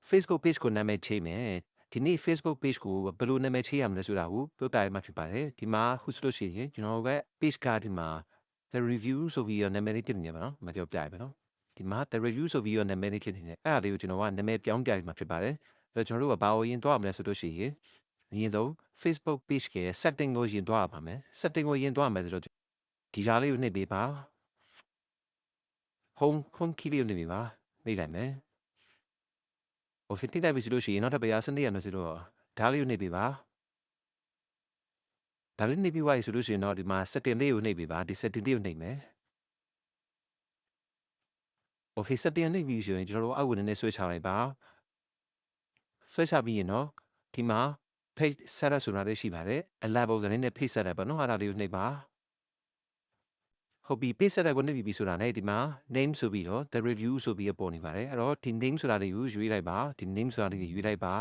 Facebook page ကိုနာမည်ချိန်မယ်ဒီနေ့ Facebook page ကိုဘယ်လိုနာမည်ချိန်ရမလဲဆိုတာကိုပြောပြရမှာဖြစ်ပါတယ်ဒီမှာခုဆိုလို့ရှိရင်ကျွန်တော်က page ကဒီမှာ the review ဆိုပြီးတော့နာမည်လေးတင်နေပါနော်မပြောပြရပါနော်ဒီမှာ the review ဆိုပြီးတော့နာမည်လေးတင်နေတယ်အဲ့ဒါလေးကိုကျွန်တော်ကနာမည်ပြောင်းပြရမှာဖြစ်ပါတယ်အဲ့တော့ကျွန်တော်တို့ကဘာကိုရင်သွားမလဲဆိုလို့ရှိရင်ရင်တော့ Facebook page ရဲ့ setting ကိုရင်သွားပါမယ် setting ကိုရင်သွားမယ်ဆိုတော့ဒီကြားလေးကိုနှိပ်ပေးပါ home key လေးကိုနှိပ်ပေးပါနှိပ်လိုက်မယ်ဟို fitting တိုက်ပြီဆိုလို့ရှိရင်နောက်ထပ်ပဲအားစနစ်ရမယ်ဆိုတော့ဒါလေးကိုနှိပ်ပေးပါဒါလေးနှိပ်ပြီးသွားပြီဆိုလို့ရှိရင်တော့ဒီမှာ setting လေးကိုနှိပ်ပေးပါဒီ setting လေးကိုနှိပ်မယ် okay setting နှိပ်ပြီးဆိုရင်ကျွန်တော်တို့အောက်ကိုနည်းနည်းဆွဲချလိုက်ပါဆွဲချပြီးရင်တော့ဒီမှာ page setup ဆိုတာလေးရှိပါတယ် level ဆိုတဲ့ page setup ပေါ့နော်အဲ့ဒါလေးကိုနှိပ်ပါဟုတ်ပြီ page setup ကိုနှိပ်ပြီးဆိုတာနဲ့ဒီမှာ name ဆိုပြီးတော့ the review ဆိုပြီးပေါ်နေပါတယ်အဲ့တော့ဒီ name ဆိုတာလေးကိုရွေးလိုက်ပါဒီ name ဆိုတာလေးကိုရွေးလိုက်ပါ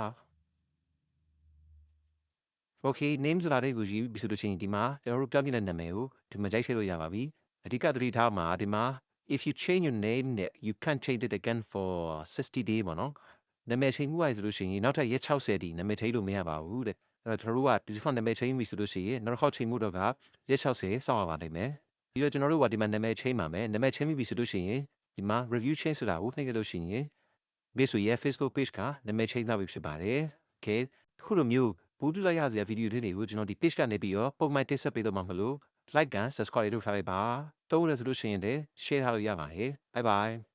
okay name ဆိုတာလေးကိုရွေးပြီးဆိုလို့ရှိရင်ဒီမှာကျွန်တော်တို့ပြောင်းပြတဲ့နာမည်ကိုဒီမှာရိုက်ထည့်လို့ရပါပြီအဓိကသတိထားမှာဒီမှာ if you change your name you can't change it again for 60 day ပေါ့နော်နာမည်ချိန်မှုရဆိုလို့ရှိရင်နောက်ထပ်ရက်60ဒီနာမည်ချိန်လို့မရပါဘူးတဲ့အဲ့တော့ကျွန်တော်တို့ကဒီ default နာမည်ချိန်ပြီဆိုလို့ရှိရင်နောက်တစ်ခေါက်ချိန်မှုတော့ကရက်60စောင့်ရပါလိမ့်မယ်ပြီးတော့ကျွန်တော်တို့ကဒီမှာနာမည်ချိန်ပါမယ်နာမည်ချိန်ပြီဆိုလို့ရှိရင်ဒီမှာ review change ဆိုတာကိုနှိပ်လို့ရှိရင်ဘေးဆိုရဲ့ Facebook page ကနာမည်ချိန်သွားပြီဖြစ်ပါတယ် okay ခုလိုမျိုးဘူးတူလိုက်ရစရာဗီဒီယိုတွေကိုကျွန်တော်ဒီ page ကနေပြီးတော့ပုံမှန်တင်ဆက်ပေးတော့မှာမလို့ like and subscribe လုပ်ထားလိုက်ပါတုံးလို့ဆိုလို့ရှိရင်လည်း share ထားလို့ရပါတယ် bye bye